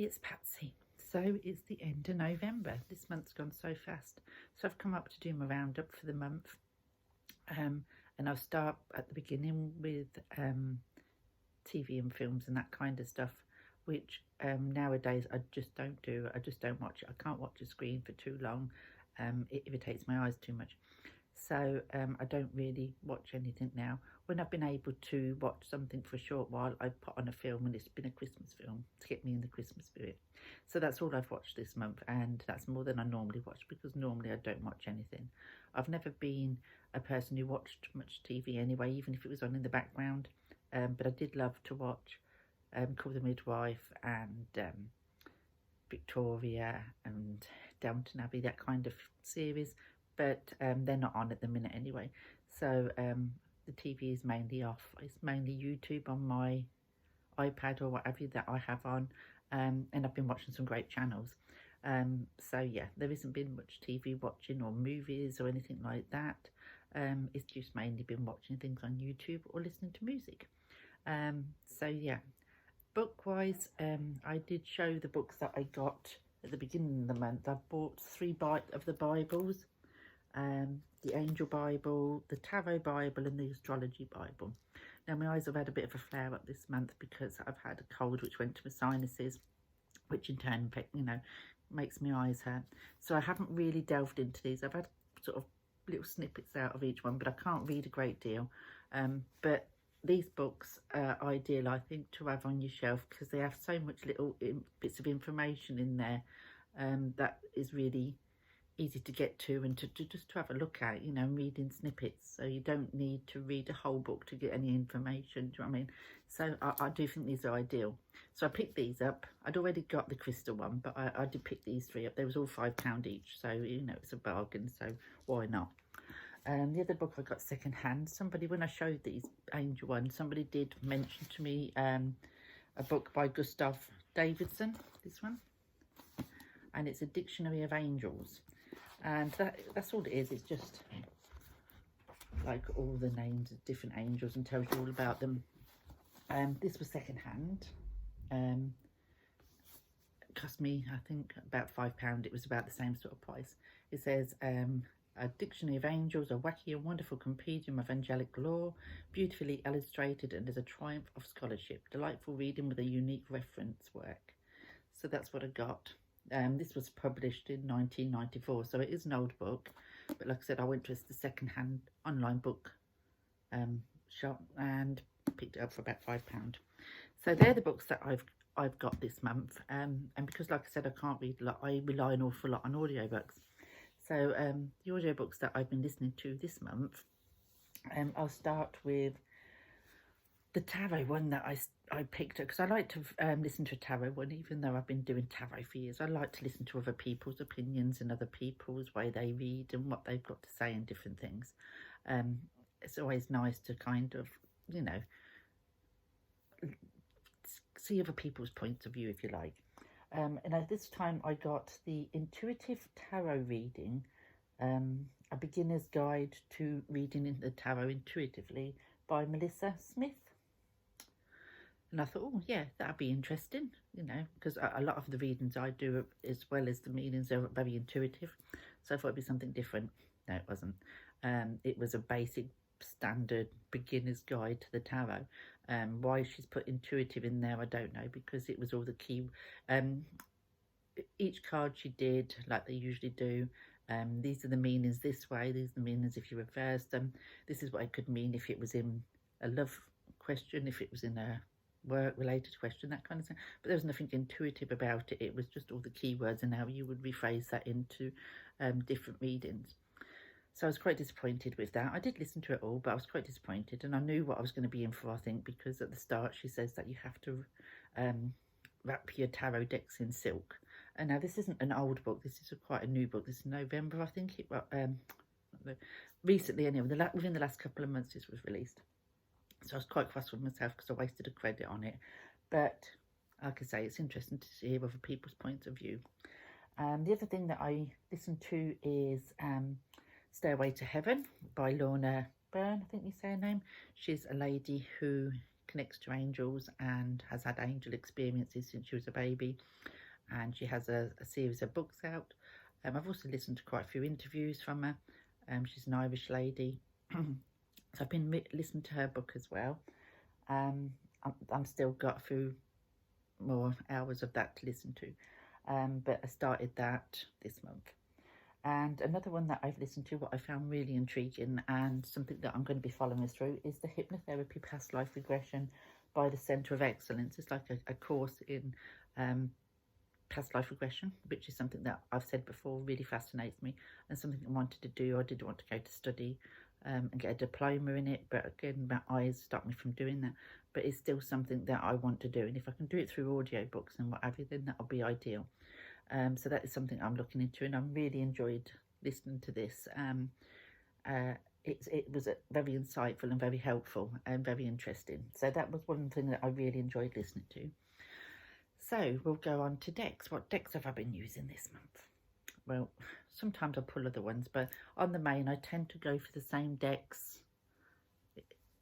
it's Patsy. So it's the end of November. This month's gone so fast. So I've come up to do my roundup for the month. And I'll start at the beginning with TV and films and that kind of stuff, which nowadays I just don't do. I just don't watch it. I can't watch a screen for too long. It irritates my eyes too much. So I don't really watch anything now. When I've been able to watch something for a short while, I put on a film, and it's been a Christmas film to get me in the Christmas spirit. So that's all I've watched this month, and that's more than I normally watch, because normally I don't watch anything. I've never been a person who watched much TV anyway, even if it was on in the background. But I did love to watch Call the Midwife and Victoria and Downton Abbey, that kind of series. But they're not on at the minute anyway. So the TV is mainly off. It's mainly YouTube on my iPad or whatever that I have on. And I've been watching some great channels. So yeah, there hasn't been much TV watching or movies or anything like that. It's just mainly been watching things on YouTube or listening to music. So yeah, book-wise, I did show the books that I got at the beginning of the month. I've bought 3 of the Bibles. The Angel Bible, the Tarot Bible and the Astrology Bible. Now my eyes have had a bit of a flare up this month because I've had a cold which went to my sinuses, which in turn, makes my eyes hurt. So I haven't really delved into these. I've had sort of little snippets out of each one, but I can't read a great deal. But these books are ideal, I think, to have on your shelf, because they have so much little bits of information in there that is really easy to get to, and to just to have a look at, you know, reading snippets. So you don't need to read a whole book to get any information. Do you know what I mean? So I do think these are ideal. So I picked these up. I'd already got the crystal one, but I did pick these 3 up. They was all £5 each, so you know, it's a bargain, so why not? The other book I got second hand. Somebody, when I showed these angel ones, somebody did mention to me a book by Gustav Davidson, this one, and it's a Dictionary of Angels. And that's all it is. It's just like all the names of different angels and tells you all about them. This was second hand. It cost me, I think, about £5. It was about the same sort of price. It says a Dictionary of Angels, a wacky and wonderful compendium of angelic lore, beautifully illustrated and is a triumph of scholarship. Delightful reading with a unique reference work. So that's what I got. This was published in 1994, so it is an old book, but like I said, I went to the second-hand online book shop and picked it up for about £5. So they're the books that I've got this month, and because, like I said, I can't read a lot, I rely an awful lot on audiobooks. So the audiobooks that I've been listening to this month, I'll start with the tarot one that I picked up, because I like to listen to a tarot one, even though I've been doing tarot for years. I like to listen to other people's opinions and other people's way they read and what they've got to say and different things. It's always nice to kind of, you know, see other people's points of view, if you like. And at this time I got the Intuitive Tarot Reading, a beginner's guide to reading in the tarot intuitively, by Melissa Smith. And I thought, oh yeah, that'd be interesting, you know, because a lot of the readings I do, as well as the meanings, are very intuitive. So I thought it'd be something different. No, it wasn't. It was a basic, standard beginner's guide to the tarot. Why she's put intuitive in there, I don't know, because it was all the key. Each card she did, like they usually do. These are the meanings this way. These are the meanings if you reverse them. This is what it could mean if it was in a love question, if it was in a work-related question, that kind of thing. But there was nothing intuitive about it. It was just all the keywords and how you would rephrase that into different readings. So I was quite disappointed with that. I did listen to it all, but I was quite disappointed, and I knew what I was going to be in for, I think, because at the start she says that you have to wrap your tarot decks in silk. And now this isn't an old book. This is quite a new book. This is November, I think. Recently, anyway, within the last couple of months this was released. So I was quite cross with myself because I wasted a credit on it. But like I say, it's interesting to hear other people's points of view. The other thing that I listened to is Stairway to Heaven by Lorna Byrne, I think you say her name. She's a lady who connects to angels and has had angel experiences since she was a baby, and she has a series of books out. I've also listened to quite a few interviews from her. She's an Irish lady. So I've been listening to her book as well. I'm still got a few more hours of that to listen to, but I started that this month. And another one that I've listened to, what I found really intriguing and something that I'm going to be following through, is the Hypnotherapy Past Life Regression by the Centre of Excellence. It's like a course in past life regression, which is something that I've said before really fascinates me and something I wanted to do. I did want to go to study and get a diploma in it, but again, my eyes stopped me from doing that. But it's still something that I want to do, and if I can do it through audiobooks and what have you, then that'll be ideal. So that is something I'm looking into, and I really enjoyed listening to this. It was very insightful and very helpful and very interesting. So that was one thing that I really enjoyed listening to. So we'll go on to decks. What decks have I been using this month? Well, sometimes I pull other ones, but on the main, I tend to go for the same decks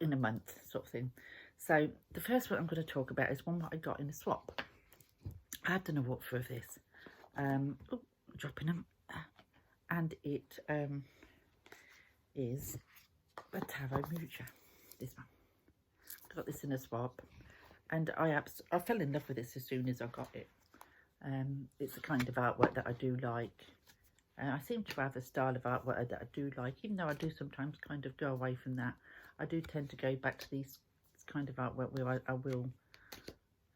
in a month, sort of thing. So the first one I'm going to talk about is one that I got in a swap. I don't know what for this. Dropping them. And it is a Tarot Mucha, this one. Got this in a swap, and I fell in love with this as soon as I got it. It's the kind of artwork that I do like. I seem to have a style of artwork that I do like, even though I do sometimes kind of go away from that. I do tend to go back to these kind of artwork where I will,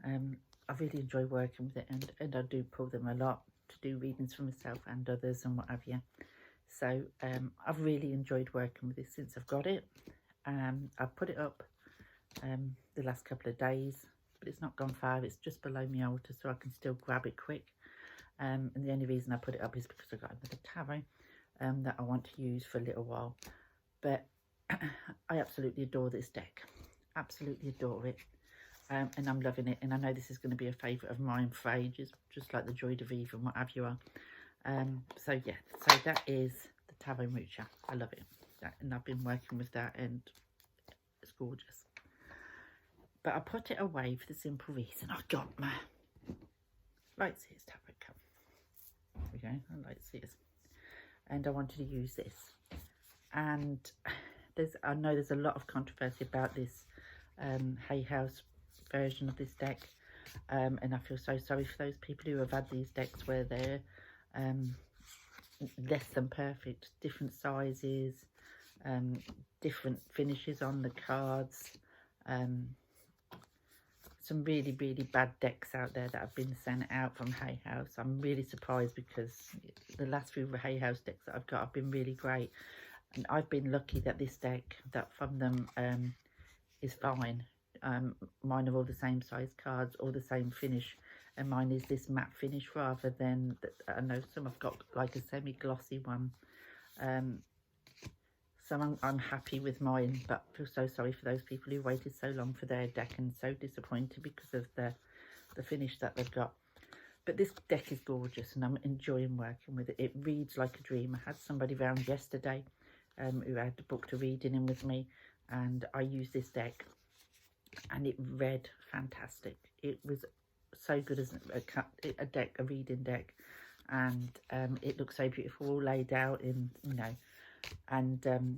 I really enjoy working with it, and I do pull them a lot to do readings for myself and others and what have you. So I've really enjoyed working with this since I've got it. I've put it up the last couple of days, but it's not gone far. It's just below my altar, so I can still grab it quick. And the only reason I put it up is because I've got another tarot that I want to use for a little while. But I absolutely adore this deck. Absolutely adore it. And I'm loving it. And I know this is going to be a favourite of mine for ages, just like the Joy de Vivre and what have you are. So yeah, so that is the Tarot Mucha. I love it. And I've been working with that, and it's gorgeous. But I put it away for the simple reason I got my Lightseers tarot cup. There we go, my Lightseers. And I wanted to use this. And I know there's a lot of controversy about this Hay House version of this deck. And I feel so sorry for those people who have had these decks where they're less than perfect, different sizes, different finishes on the cards. Some really, really bad decks out there that have been sent out from Hay House. I'm really surprised because the last few Hay House decks that I've got have been really great. And I've been lucky that this deck that from them is fine. Mine are all the same size cards, all the same finish. And mine is this matte finish rather than, I know some have got like a semi-glossy one. So I'm happy with mine, but I feel so sorry for those people who waited so long for their deck and so disappointed because of the finish that they've got. But this deck is gorgeous and I'm enjoying working with it. It reads like a dream. I had somebody round yesterday who had booked a reading in with me, and I used this deck and it read fantastic. It was so good as a reading deck, and it looks so beautiful, all laid out in, you know. And the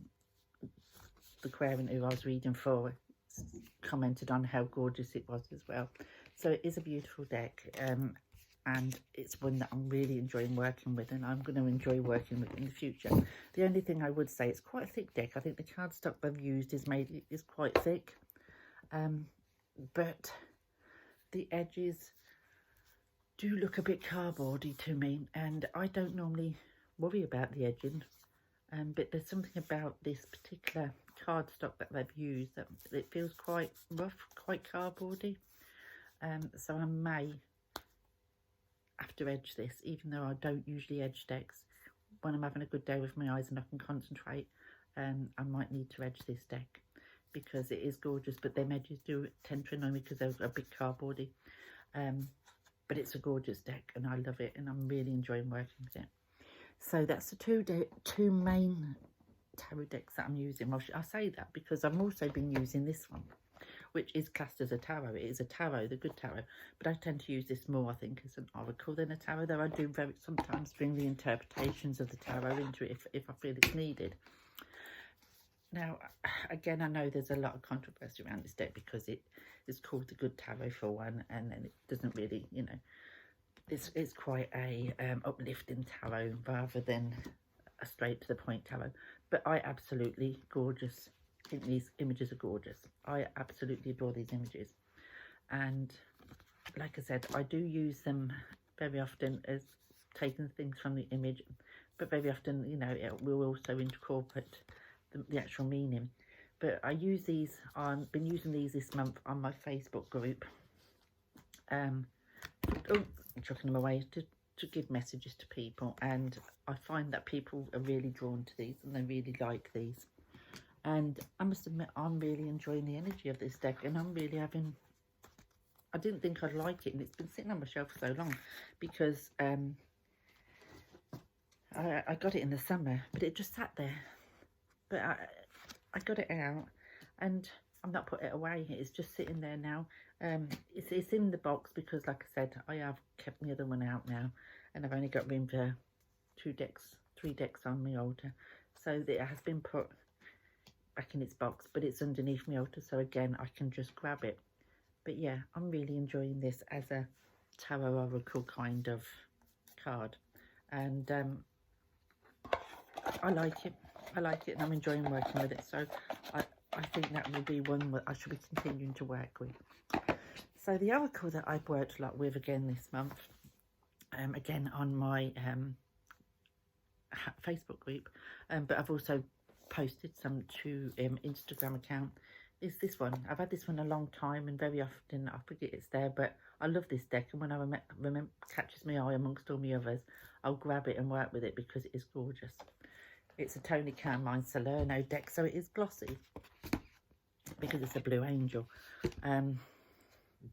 Aquarian who I was reading for commented on how gorgeous it was as well. So it is a beautiful deck, and it's one that I'm really enjoying working with, and I'm going to enjoy working with in the future. The only thing I would say, it's quite a thick deck. I think the cardstock they've used is quite thick, but the edges do look a bit cardboardy to me, and I don't normally worry about the edging. But there's something about this particular cardstock that they've used that it feels quite rough, quite cardboardy. So I may have to edge this, even though I don't usually edge decks. When I'm having a good day with my eyes and I can concentrate, I might need to edge this deck because it is gorgeous, but them edges do tend to annoy me because they're a bit cardboardy. But it's a gorgeous deck and I love it, and I'm really enjoying working with it. So that's the two main tarot decks that I'm using. Well, I say that because I've also been using this one, which is classed as a tarot. It is a tarot, the good tarot, but I tend to use this more, I think, as an oracle than a tarot, though I do sometimes bring the interpretations of the tarot into it if I feel it's needed. Now, again, I know there's a lot of controversy around this deck because it is called the Good Tarot for one, and then it doesn't really, you know, it's quite a uplifting tarot rather than a straight to the point tarot. But I absolutely gorgeous. I think these images are gorgeous. I absolutely adore these images, and like I said, I do use them very often as taking things from the image, but very often, you know, it will also incorporate the actual meaning. But I use these on, been using these this month on my Facebook group. I'm chucking them away to give messages to people, and I find that people are really drawn to these and they really like these. And I must admit, I'm really enjoying the energy of this deck, and I'm really having, I didn't think I'd like it, and it's been sitting on my shelf for so long because I got it in the summer, but it just sat there. But I got it out, and I'm not putting it away. It's just sitting there now. It's in the box because, like I said, I have kept the other one out now, and I've only got room for 3 decks on my altar. So it has been put back in its box, but it's underneath my altar, so again, I can just grab it. But yeah, I'm really enjoying this as a tarot oracle kind of card, and I like it. I like it, and I'm enjoying working with it. So I think that will be one that I should be continuing to work with. So the oracle that I've worked a lot with again this month, again on my Facebook group, but I've also posted some to Instagram account, is this one. I've had this one a long time, and very often I forget it's there, but I love this deck, and when I remember catches my eye amongst all my others, I'll grab it and work with it because it is gorgeous. It's a Tony Carmine Salerno deck, so it is glossy because it's a blue angel.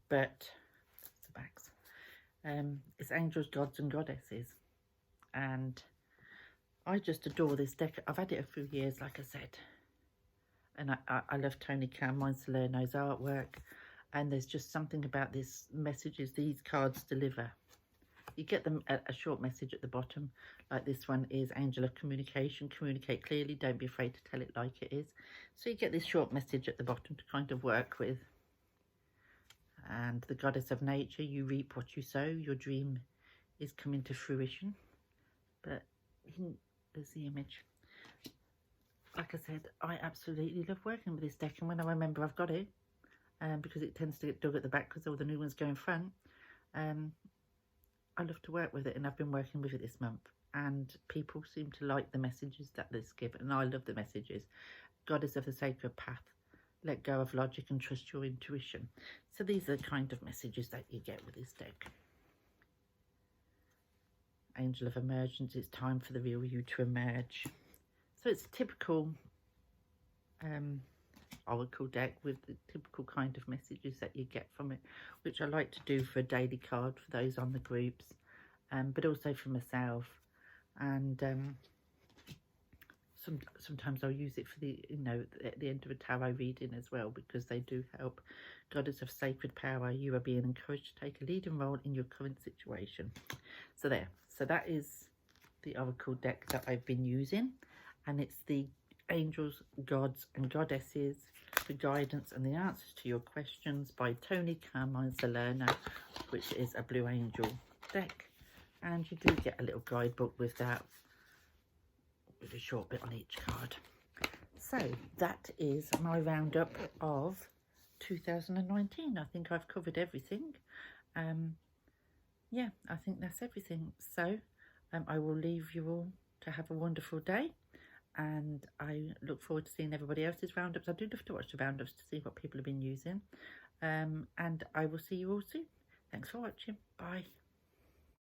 But that's the backs. It's angels, gods and goddesses, and I just adore this deck. I've had it a few years, like I said, and I love Tony Carmine Salerno's artwork, and there's just something about these messages these cards deliver. You get them a short message at the bottom, like this one is Angel of Communication. Communicate clearly, don't be afraid to tell it like it is. So you get this short message at the bottom to kind of work with. And the Goddess of Nature, you reap what you sow. Your dream is coming to fruition. But there's the image. Like I said, I absolutely love working with this deck, and when I remember I've got it, because it tends to get dug at the back because all the new ones go in front, I love to work with it, and I've been working with it this month, and people seem to like the messages that this give, and I love the messages. Goddess of the Sacred Path, let go of logic and trust your intuition. So these are the kind of messages that you get with this deck. Angel of Emergence, it's time for the real you to emerge. So it's a typical oracle deck with the typical kind of messages that you get from it, which I like to do for a daily card for those on the groups, but also for myself. And sometimes I'll use it for the, you know, at the end of a tarot reading as well, because they do help. Goddess of Sacred Power, you are being encouraged to take a leading role in your current situation. So there. So that is the oracle deck that I've been using, and it's the Angels, Gods and Goddesses, the Guidance and the Answers to Your Questions by Tony Carmine Salerno, which is a Blue Angel deck. And you do get a little guidebook with that, with a short bit on each card. So that is my roundup of 2019. I think I've covered everything. Yeah, I think that's everything. So I will leave you all to have a wonderful day, and I look forward to seeing everybody else's roundups. I do love to watch the roundups to see what people have been using, and I will see you all soon. Thanks for watching. Bye.